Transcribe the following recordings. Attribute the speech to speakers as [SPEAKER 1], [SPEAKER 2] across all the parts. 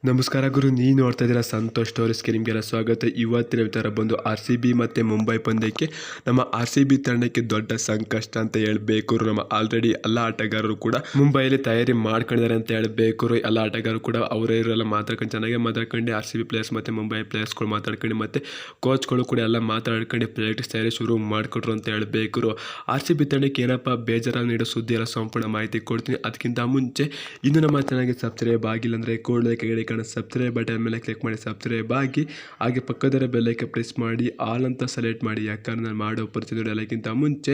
[SPEAKER 1] ನಮಸ್ಕಾರ ಗುರು, ನೀವು ನೋಡ್ತಾ ಇದ್ದೀರಾ ಸಂತೋಷ್ ಸ್ಟೋರೀಸ್ಗೆ ನಿಮಗೆಲ್ಲ ಸ್ವಾಗತ. ಇವತ್ತಿನ ವಿಚಾರ ಬಂದು RCB ಮತ್ತು ಮುಂಬೈ ಪಂದ್ಯಕ್ಕೆ ನಮ್ಮ RCB ತಂಡಕ್ಕೆ ದೊಡ್ಡ ಸಂಕಷ್ಟ ಅಂತ ಹೇಳಬೇಕು. ನಮ್ಮ ಆಲ್ರೆಡಿ ಎಲ್ಲ ಆಟಗಾರರು ಕೂಡ ಮುಂಬೈಯಲ್ಲಿ ತಯಾರಿ ಮಾಡ್ಕೊಂಡಿದ್ದಾರೆ ಅಂತ ಹೇಳಬೇಕು. ಎಲ್ಲ ಆಟಗಾರರು ಕೂಡ ಅವರೇ ಇವರೆಲ್ಲ ಮಾತಾಡ್ಕೊಂಡು ಚೆನ್ನಾಗಿ ಮಾತಾಡ್ಕೊಂಡು RCB ಪ್ಲೇಯರ್ಸ್ ಮತ್ತು ಮುಂಬೈ ಪ್ಲೇಯರ್ಸ್ಗಳು ಮಾತಾಡ್ಕೊಂಡು ಮತ್ತು ಕೋಚ್ಗಳು ಕೂಡ ಎಲ್ಲ ಮಾತಾಡ್ಕೊಂಡು ಪ್ರಾಕ್ಟೀಸ್ ತಯಾರಿ ಶುರು ಮಾಡಿಕೊಟ್ರು ಅಂತ ಹೇಳಬೇಕು. RCB ತಂಡಕ್ಕೆ ಏನಪ್ಪ ಬೇಜಾರಾಗಿ ನೀಡೋ ಸುದ್ದಿ ಎಲ್ಲ ಸಂಪೂರ್ಣ ಮಾಹಿತಿ ಕೊಡ್ತೀನಿ. ಅದಕ್ಕಿಂತ ಮುಂಚೆ ಇನ್ನು ನಮ್ಮ ಚಾನಲ್ಗೆ ಸಬ್ಸ್ಕ್ರೈಬ್ ಆಗಿಲ್ಲ ಅಂದರೆ ಕೂಡಲೇ ಕೆಳಗಡೆ ಸಬ್ಸ್ಕ್ರೈಬ್ ಬಟನ್ ಮೇಲೆ ಕ್ಲಿಕ್ ಮಾಡಿ ಸಬ್ಸ್ಕ್ರೈಬ್ ಆಗಿ, ಹಾಗೆ ಪಕ್ಕದ ಬೆಲ್ಲೈಕನ್ ಪ್ರೆಸ್ ಮಾಡಿ ಆಲ್ ಅಂತ ಸೆಲೆಕ್ಟ್ ಮಾಡಿ. ಯಾಕಂದ್ರೆ ನಾನು ಮಾಡೋ ಪ್ರತಿಯೊಂದು ಎಲ್ಲಕ್ಕಿಂತ ಮುಂಚೆ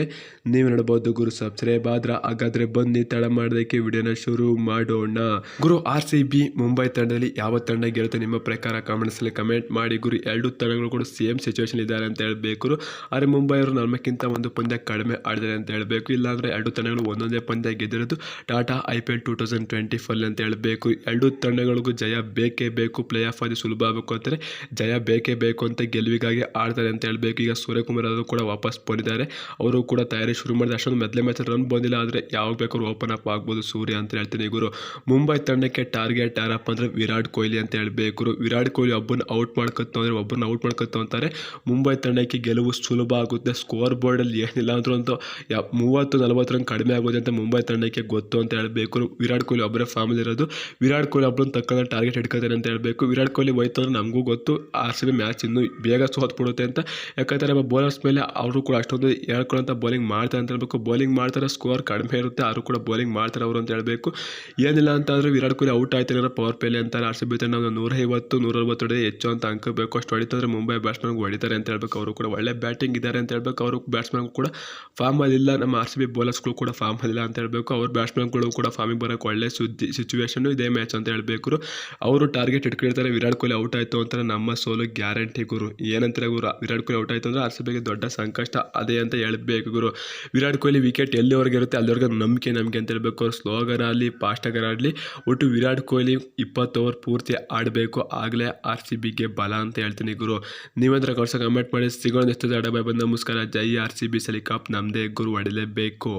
[SPEAKER 1] ನೀವು ನೋಡಬಹುದು ಗುರು. ಸಬ್ಸ್ಕ್ರೈಬ್ ಆದ್ರೆ ಹಾಗಾದ್ರೆ ಬನ್ನಿ ತಡ ಮಾಡೋದಕ್ಕೆ ವಿಡಿಯೋನ ಶುರು ಮಾಡೋಣ. ಗುರು, RCB ಮುಂಬೈ ತಂಡದಲ್ಲಿ ಯಾವ ತಂಡ ಗೆಲ್ಲುತ್ತೆ ನಿಮ್ಮ ಪ್ರಕಾರ ಕಾಮೆಂಟ್ಸ್ ಅಲ್ಲಿ ಕಮೆಂಟ್ ಮಾಡಿ ಗುರು. ಎರಡು ತಂಡಗಳು ಕೂಡ ಸೇಮ್ ಸಿಚುವೇಶನ್ ಇದ್ದಾರೆ ಅಂತ ಹೇಳಬೇಕು. ಆದರೆ ಮುಂಬೈ ಅವರು ನಮ್ಮಕ್ಕಿಂತ ಒಂದು ಪಂದ್ಯ ಕಡಿಮೆ ಆಡಿದ್ದಾರೆ ಅಂತ ಹೇಳಬೇಕು. ಇಲ್ಲಾಂದ್ರೆ ಎರಡು ತಂಡಗಳು ಒಂದೊಂದೇ ಪಂದ್ಯ ಗೆದ್ದಿರೋದು ಟಾಟಾ IPL 2024 ಅಂತ ಹೇಳಬೇಕು. ಎರಡು ತಂಡಗಳಿಗೂ ಜಯ ಬೇಕೇ ಬೇಕು. ಪ್ಲೇ ಆಫ್ ಆಗಿ ಸುಲಭ ಆಗಬೇಕು ಅಂತಾರೆ, ಜಯ ಬೇಕೇ ಬೇಕು ಅಂತ ಗೆಲುವಿಗಾಗಿ ಆಡ್ತಾರೆ ಅಂತ ಹೇಳಬೇಕು. ಈಗ ಸೂರ್ಯಕುಮಾರ್ ಅವರು ಕೂಡ ವಾಪಸ್ ಬಂದಿದ್ದಾರೆ. ಅವರು ಕೂಡ ತಯಾರಿ ಶುರು ಮಾಡಿದ. ಅಷ್ಟೊಂದು ಮೊದಲೇ ಮ್ಯಾಚ್ ರನ್ ಬಂದಿಲ್ಲ, ಆದರೆ ಯಾವಾಗ ಬೇಕಾದ್ರೂ ಓಪನ್ ಅಪ್ ಆಗ್ಬೋದು ಸೂರ್ಯ ಅಂತ ಹೇಳ್ತೀನಿ ಗುರು. ಮುಂಬೈ ತಂಡಕ್ಕೆ ಟಾರ್ಗೆಟ್ ಯಾರಪ್ಪ ಅಂದ್ರೆ ವಿರಾಟ್ ಕೊಹ್ಲಿ ಅಂತ ಹೇಳಬೇಕು. ವಿರಾಟ್ ಕೊಹ್ಲಿ ಒಬ್ಬನ ಔಟ್ ಮಾಡ್ಕೊತ ಅಂತಾರೆ. ಮುಂಬೈ ತಂಡಕ್ಕೆ ಗೆಲುವು ಸುಲಭ ಆಗುತ್ತೆ. ಸ್ಕೋರ್ ಬೋರ್ಡ್ ಅಲ್ಲಿ ಏನಿಲ್ಲ ಅಂದ್ರೂ ಅಂತೂ 30-40 ರನ್ ಕಡಿಮೆ ಆಗೋದು ಅಂತ ಮುಂಬೈ ತಂಡಕ್ಕೆ ಗೊತ್ತು ಅಂತ ಹೇಳಬೇಕು. ವಿರಾಟ್ ಕೊಹ್ಲಿ ಒಬ್ಬರೇ ಫಾರ್ಮ್ ಇರೋದು. ವಿರಾಟ್ ಕೊಹ್ಲಿ ಒಬ್ಬರನ್ನ ತಕ್ಕಂಥ ಟಾರ್ಗೆಟ್ ಹಿಡ್ಕೊತಾನೆ ಅಂತ ಹೇಳಬೇಕು. ವಿರಾಟ್ ಕೊಹ್ಲಿ ಹೋಯ್ತು ಅಂದ್ರೆ ನಮಗೂ ಗೊತ್ತು RCB ಮ್ಯಾಚ್ ಇನ್ನೂ ಬೇಗ ಸೋತ್ಬಿಡುತ್ತೆ ಅಂತ. ಯಾಕಂದರೆ ನಮ್ಮ ಬೌಲರ್ಸ್ ಮೇಲೆ ಅವರು ಕೂಡ ಅಷ್ಟೊಂದು ಹೇಳ್ಕೊಳ್ಳೋಂಥ ಬೌಲಿಂಗ್ ಮಾಡ್ತಾರೆ ಅಂತ ಹೇಳಬೇಕು. ಬೌಲಿಂಗ್ ಮಾಡ್ತಾರೆ, ಸ್ಕೋರ್ ಕಡಿಮೆ ಇರುತ್ತೆ, ಅವರು ಕೂಡ ಬೌಲಿಂಗ್ ಮಾಡ್ತಾರೆ ಅವರು ಅಂತ ಹೇಳಬೇಕು. ಏನಿಲ್ಲ ಅಂತಂದರೆ ವಿರಾಟ್ ಕೊಹ್ಲಿ ಔಟ್ ಆಯ್ತಾರೆ ಪವರ್ ಪ್ಲೇಲಿ ಅಂತಾರೆ. RCB ತಂಡ 150-160 ಹೊಡೆದು ಹೆಚ್ಚು ಅಂತ ಅಂಕ ಬೇಕು. ಅಷ್ಟು ಹೊಡಿತಂದ್ರೆ ಮುಂಬೈ ಬ್ಯಾಟ್ಸ್ಮನ್ಗೆ ಹೊಡಿತಾರೆ ಅಂತ ಹೇಳಬೇಕು. ಅವರು ಕೂಡ ಒಳ್ಳೆ ಬ್ಯಾಟಿಂಗ್ ಇದ್ದಾರೆ ಅಂತ ಹೇಳಬೇಕು. ಅವರು ಬ್ಯಾಟ್ಸ್ಮನ್ ಕೂಡ ಫಾರ್ಮಲ್ಲಿಲ್ಲ. ನಮ್ಮ RCB ಬೌಲರ್ಸ್ಗಳು ಕೂಡ ಫಾರ್ಮಲ್ಲಿಲ್ಲ ಅಂತ ಹೇಳಬೇಕು. ಅವ್ರ ಬ್ಯಾಟ್ಸ್ಮನ್ಗಳು ಕೂಡ ಫಾರ್ಮಿಗೆ ಬರೋಕ್ಕೆ ಒಳ್ಳೆ ಸಿಚುವೇಶನ್ ಇದೇ ಮ್ಯಾಚ್ ಅಂತ ಹೇಳಬೇಕು. ಅವರು ಟಾರ್ಗೆಟ್ ಇಟ್ಕೊಳ್ತಾರೆ. ವಿರಾಟ್ ಕೊಹ್ಲಿ ಔಟ್ ಆಯಿತು ಅಂತಾರೆ ನಮ್ಮ ಸೋಲು ಗ್ಯಾರಂಟಿ ಗುರು. ಏನಂತಾರೆ ಗುರು, ವಿರಾಟ್ ಕೊಹ್ಲಿ ಔಟ್ ಆಯಿತು ಅಂದರೆ RCBಗೆ ದೊಡ್ಡ ಸಂಕಷ್ಟ ಅದೇ ಅಂತ ಹೇಳಬೇಕು ಗುರು. ವಿರಾಟ್ ಕೊಹ್ಲಿ ವಿಕೆಟ್ ಎಲ್ಲಿವರೆಗೆ ಇರುತ್ತೆ ಅಲ್ಲಿವರೆಗೆ ನಮಗೆ ಅಂತ ಹೇಳಬೇಕು. ಅವ್ರು ಸ್ಲೋಗರ್ ಆಗಲಿ ಫಾಸ್ಟಾಗರ್ ಆಗಲಿ ಒಟ್ಟು ವಿರಾಟ್ ಕೊಹ್ಲಿ 20 ಓವರ್ ಪೂರ್ತಿ ಆಡಬೇಕು, ಆಗಲೇ RCBಗೆ ಬಲ ಅಂತ ಹೇಳ್ತೀನಿ ಗುರು. ನೀವಂದ್ರೆ ಕಮೆಂಟ್ ಮಾಡಿ. ಸಿಗೋಣ ನೆಕ್ಸ್ಟ್ ಆಡ. ಬೈ ಬಂದ ನಮಸ್ಕಾರ. ಜೈ RCB, ಸಲಿ ಕಪ್ ನಮ್ಮದೇ ಗುರು, ಹೊಡಿಲೇಬೇಕು.